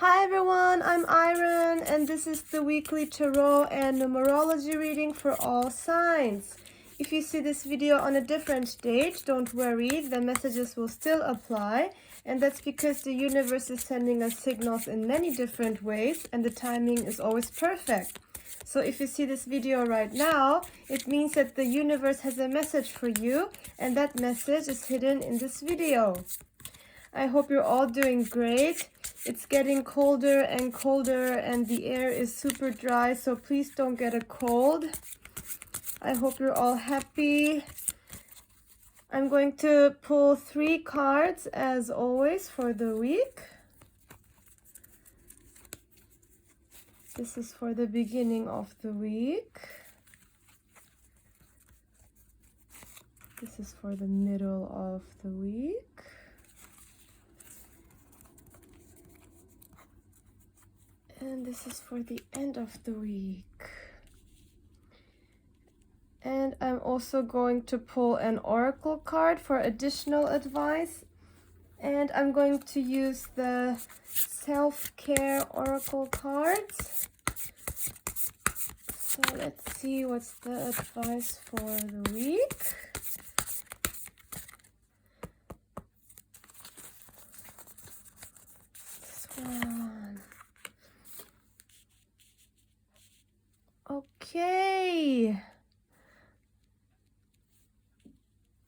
Hi everyone, I'm Aeryn and this is the weekly tarot and numerology reading for all signs. If you see this video on a different date, don't worry, the messages will still apply, and that's because the universe is sending us signals in many different ways and the timing is always perfect. So if you see this video right now, it means that the universe has a message for you, and that message is hidden in this video. I hope you're all doing great. It's getting colder and colder and the air is super dry, so please don't get a cold. I hope you're all happy. I'm going to pull 3 cards as always for the week. This is for the beginning of the week. This is for the middle of the week. And this is for the end of the week. And I'm also going to pull an oracle card for additional advice. And I'm going to use the self-care oracle cards. So let's see what's the advice for the week. This one. Okay.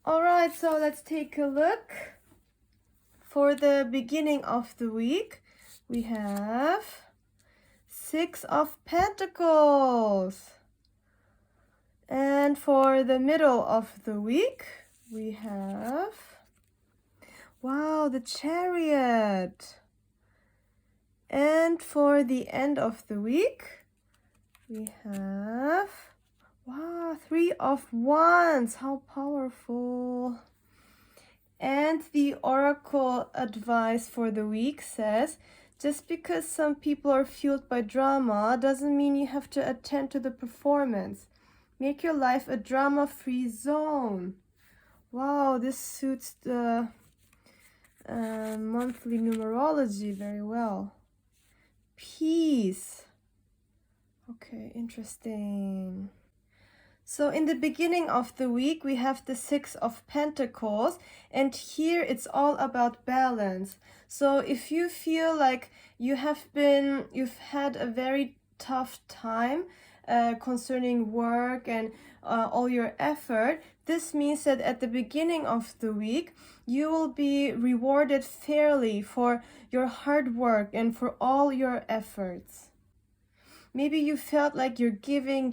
All right, so let's take a look. For the beginning of the week, we have 6 of Pentacles. And for the middle of the week, we have, wow, the Chariot. And for the end of the week, we have, wow, 3 of Wands. How powerful. And the oracle advice for the week says, just because some people are fueled by drama doesn't mean you have to attend to the performance. Make your life a drama-free zone. Wow, this suits the monthly numerology very well. Peace. Okay, interesting. So in the beginning of the week, we have the 6 of Pentacles, and here it's all about balance. So if you feel like you've had a very tough time concerning work and all your effort, this means that at the beginning of the week, you will be rewarded fairly for your hard work and for all your efforts. Maybe you felt like you're giving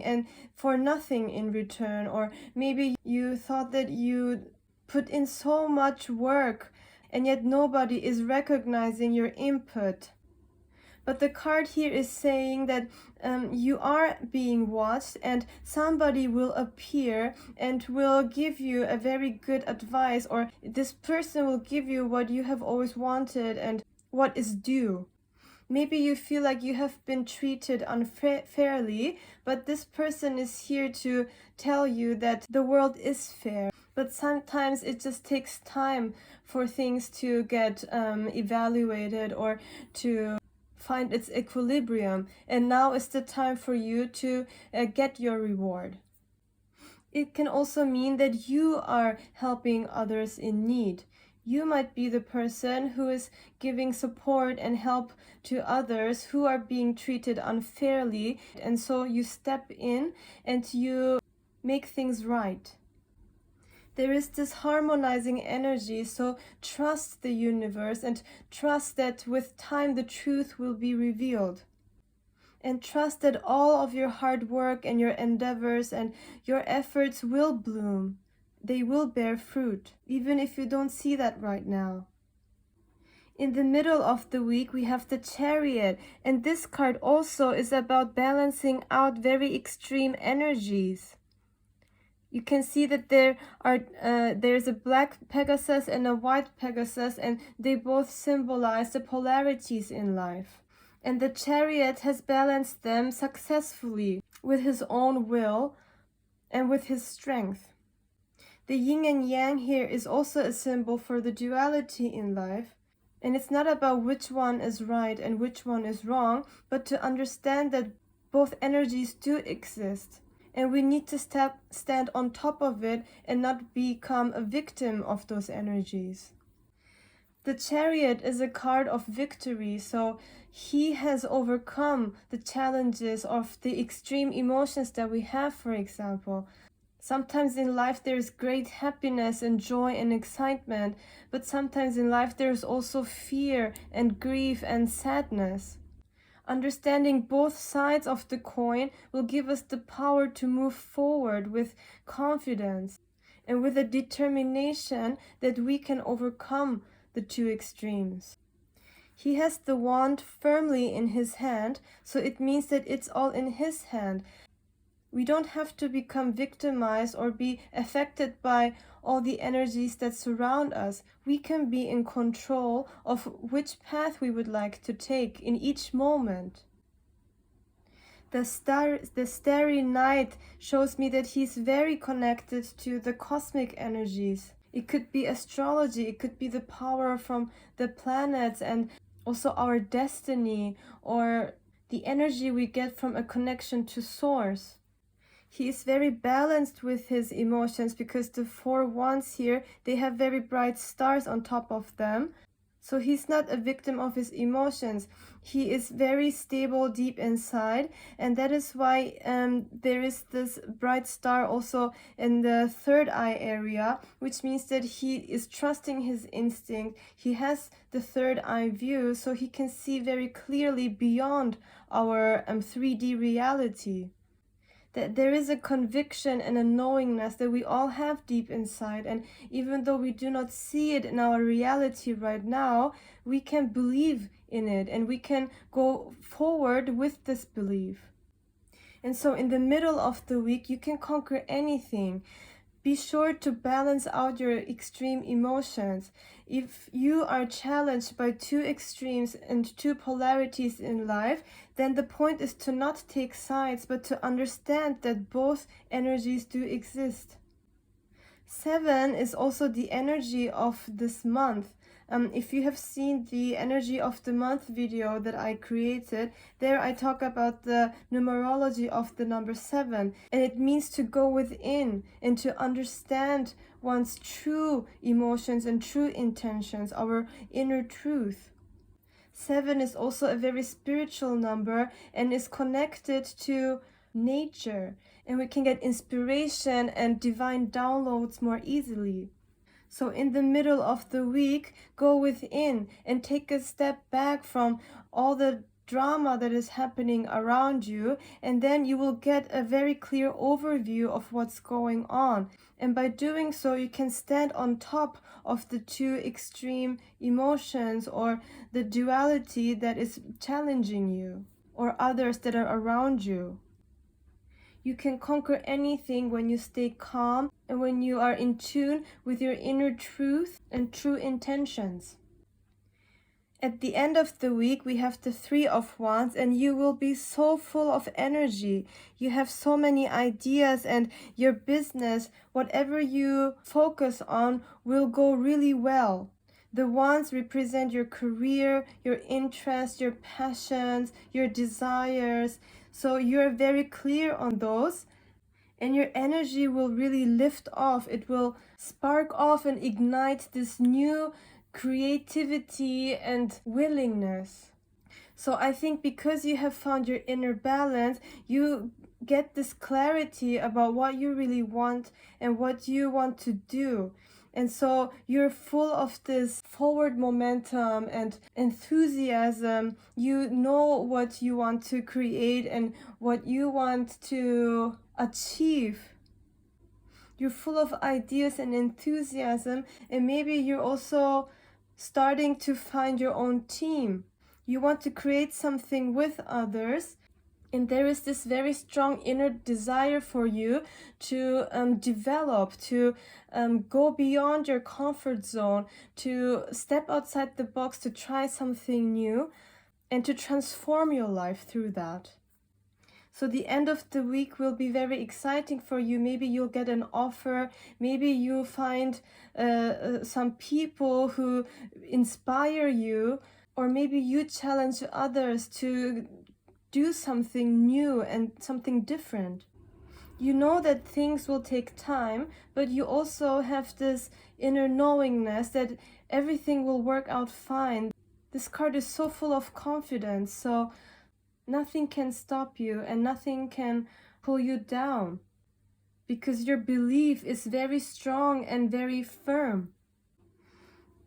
and for nothing in return, or maybe you thought that you put in so much work and yet nobody is recognizing your input. But the card here is saying that you are being watched and somebody will appear and will give you a very good advice, or this person will give you what you have always wanted and what is due. Maybe you feel like you have been treated unfairly, but this person is here to tell you that the world is fair. But sometimes it just takes time for things to get evaluated or to find its equilibrium. And now is the time for you to get your reward. It can also mean that you are helping others in need. You might be the person who is giving support and help to others who are being treated unfairly, and so you step in and you make things right. There is this harmonizing energy, so trust the universe and trust that with time the truth will be revealed. And trust that all of your hard work and your endeavors and your efforts will bloom. They will bear fruit, even if you don't see that right now. In the middle of the week, we have the Chariot, and this card also is about balancing out very extreme energies. You can see that there's a black Pegasus and a white Pegasus, and they both symbolize the polarities in life. And the Chariot has balanced them successfully with his own will and with his strength. The yin and yang here is also a symbol for the duality in life. And it's not about which one is right and which one is wrong, but to understand that both energies do exist. And we need to stand on top of it and not become a victim of those energies. The Chariot is a card of victory, so he has overcome the challenges of the extreme emotions that we have, for example. Sometimes in life there's great happiness and joy and excitement, but sometimes in life there's also fear and grief and sadness. Understanding both sides of the coin will give us the power to move forward with confidence and with a determination that we can overcome the two extremes. He has the wand firmly in his hand, so it means that it's all in his hand. We don't have to become victimized or be affected by all the energies that surround us. We can be in control of which path we would like to take in each moment. The starry night shows me that he's very connected to the cosmic energies. It could be astrology, it could be the power from the planets and also our destiny, or the energy we get from a connection to source. He is very balanced with his emotions because the 4 wands here, they have very bright stars on top of them. So he's not a victim of his emotions. He is very stable deep inside, and that is why there is this bright star also in the third eye area, which means that he is trusting his instinct. He has the third eye view, so he can see very clearly beyond our 3D reality. That there is a conviction and a knowingness that we all have deep inside, and even though we do not see it in our reality right now, we can believe in it and we can go forward with this belief. And so in the middle of the week, you can conquer anything. Be sure to balance out your extreme emotions. If you are challenged by 2 extremes and 2 polarities in life, then the point is to not take sides, but to understand that both energies do exist. 7 is also the energy of this month. If you have seen the energy of the month video that I created, there I talk about the numerology of the number 7, and it means to go within and to understand one's true emotions and true intentions, our inner truth. 7 is also a very spiritual number and is connected to nature, and we can get inspiration and divine downloads more easily. So in the middle of the week, go within and take a step back from all the drama that is happening around you, and then you will get a very clear overview of what's going on. And by doing so, you can stand on top of the 2 extreme emotions or the duality that is challenging you or others that are around you. You can conquer anything when you stay calm and when you are in tune with your inner truth and true intentions. At the end of the week, we have the 3 of Wands, and you will be so full of energy. You have so many ideas, and your business, whatever you focus on, will go really well. The wands represent your career, your interests, your passions, your desires. So you're very clear on those, and your energy will really lift off. It will spark off and ignite this new creativity and willingness. So I think because you have found your inner balance, you get this clarity about what you really want and what you want to do. And so you're full of this forward momentum and enthusiasm. You know what you want to create and what you want to achieve. You're full of ideas and enthusiasm, and maybe you're also starting to find your own team. You want to create something with others, and there is this very strong inner desire for you to develop, to go beyond your comfort zone, to step outside the box, to try something new, and to transform your life through that. So the end of the week will be very exciting for you. Maybe you'll get an offer. Maybe you'll find some people who inspire you, or maybe you challenge others to do something new and something different. You know that things will take time, but you also have this inner knowingness that everything will work out fine. This card is so full of confidence, so nothing can stop you and nothing can pull you down because your belief is very strong and very firm.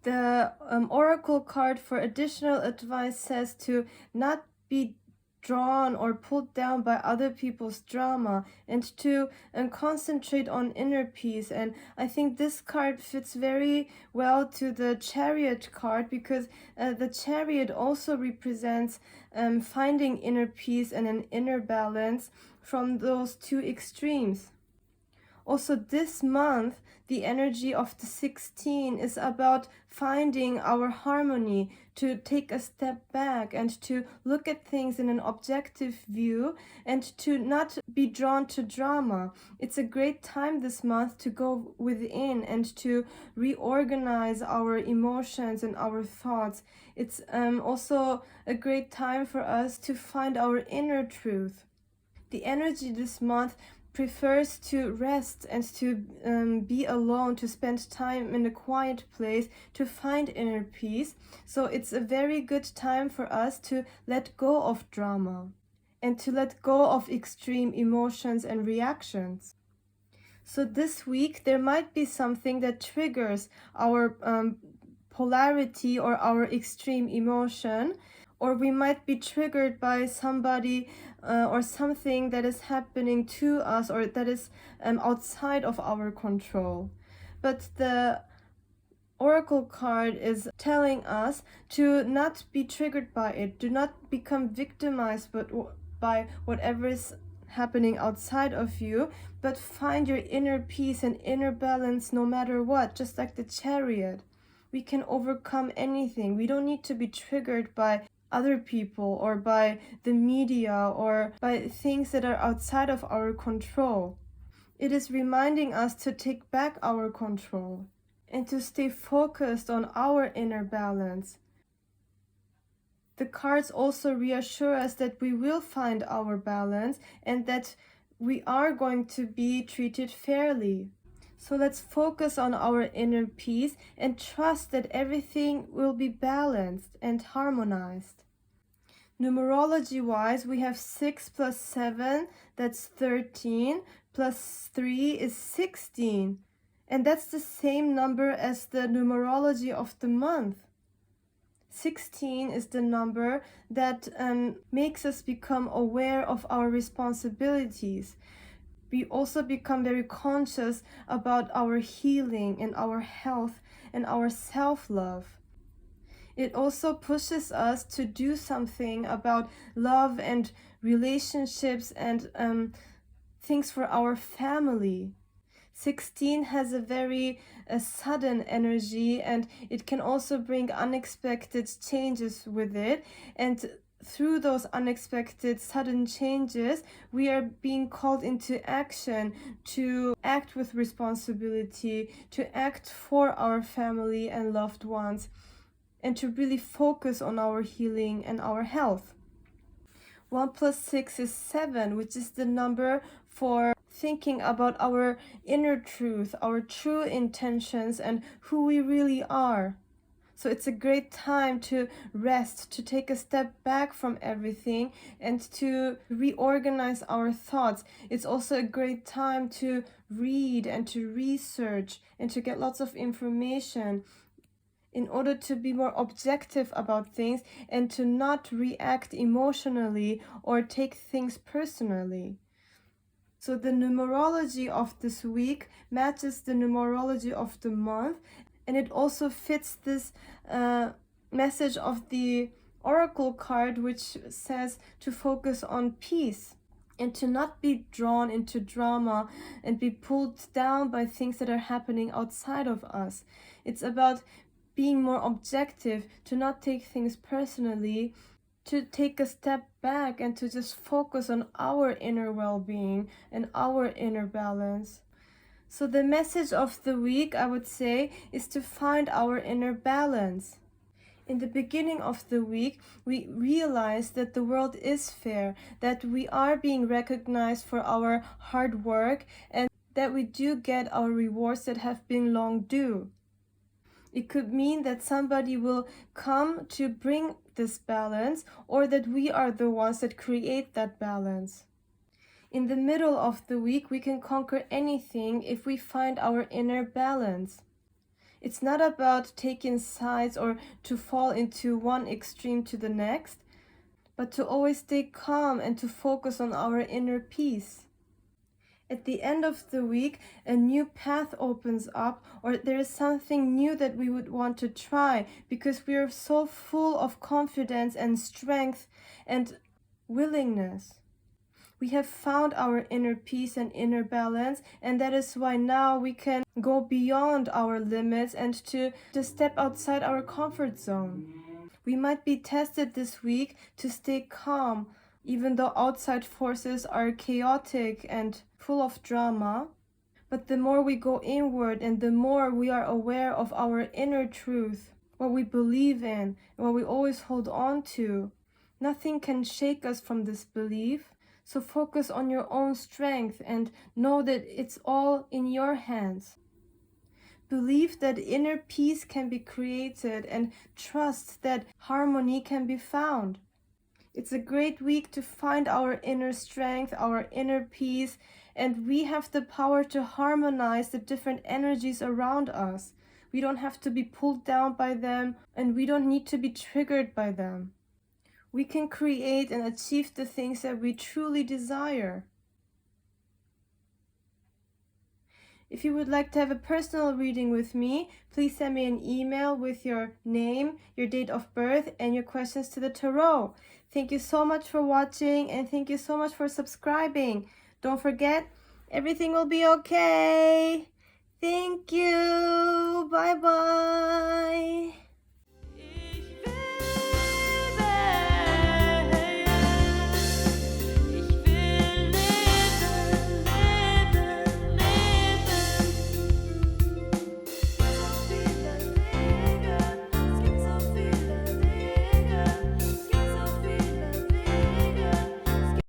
The oracle card for additional advice says to not be drawn or pulled down by other people's drama and to concentrate on inner peace. And I think this card fits very well to the Chariot card because the Chariot also represents finding inner peace and an inner balance from those two extremes. Also, this month, the energy of the 16 is about finding our harmony, to take a step back and to look at things in an objective view and to not be drawn to drama. It's a great time this month to go within and to reorganize our emotions and our thoughts. It's also a great time for us to find our inner truth. The energy this month prefers to rest and to be alone, to spend time in a quiet place, to find inner peace. So it's a very good time for us to let go of drama and to let go of extreme emotions and reactions. So this week there might be something that triggers our polarity or our extreme emotion, or we might be triggered by somebody or something that is happening to us or that is outside of our control. But the oracle card is telling us to not be triggered by it, do not become victimized by whatever is happening outside of you, but find your inner peace and inner balance no matter what, just like the Chariot. We can overcome anything. We don't need to be triggered by other people or by the media or by things that are outside of our control. It is reminding us to take back our control and to stay focused on our inner balance. The cards also reassure us that we will find our balance and that we are going to be treated fairly. So let's focus on our inner peace and trust that everything will be balanced and harmonized. Numerology-wise, we have 6 plus 7, that's 13, plus 3 is 16. And that's the same number as the numerology of the month. 16 is the number that makes us become aware of our responsibilities. We also become very conscious about our healing and our health and our self-love. It also pushes us to do something about love and relationships and things for our family. 16 has a very sudden energy, and it can also bring unexpected changes with it. And through those unexpected sudden changes, we are being called into action to act with responsibility, to act for our family and loved ones, and to really focus on our healing and our health. 1 plus 6 is 7, which is the number for thinking about our inner truth, our true intentions, and who we really are. So it's a great time to rest, to take a step back from everything and to reorganize our thoughts. It's also a great time to read and to research and to get lots of information in order to be more objective about things and to not react emotionally or take things personally. So the numerology of this week matches the numerology of the month, and it also fits this message of the oracle card, which says to focus on peace and to not be drawn into drama and be pulled down by things that are happening outside of us. It's about being more objective, to not take things personally, to take a step back and to just focus on our inner well-being and our inner balance. So the message of the week, I would say, is to find our inner balance. In the beginning of the week, we realize that the world is fair, that we are being recognized for our hard work, and that we do get our rewards that have been long due. It could mean that somebody will come to bring this balance, or that we are the ones that create that balance. In the middle of the week, we can conquer anything if we find our inner balance. It's not about taking sides or to fall into one extreme to the next, but to always stay calm and to focus on our inner peace. At the end of the week, a new path opens up, or there is something new that we would want to try because we are so full of confidence and strength and willingness. We have found our inner peace and inner balance, and that is why now we can go beyond our limits and to step outside our comfort zone. We might be tested this week to stay calm, even though outside forces are chaotic and full of drama. But the more we go inward and the more we are aware of our inner truth, what we believe in, and what we always hold on to, nothing can shake us from this belief. So focus on your own strength and know that it's all in your hands. Believe that inner peace can be created and trust that harmony can be found. It's a great week to find our inner strength, our inner peace, and we have the power to harmonize the different energies around us. We don't have to be pulled down by them, and we don't need to be triggered by them. We can create and achieve the things that we truly desire. If you would like to have a personal reading with me, please send me an email with your name, your date of birth, and your questions to the tarot. Thank you so much for watching, and thank you so much for subscribing. Don't forget, everything will be okay. Thank you. Bye-bye.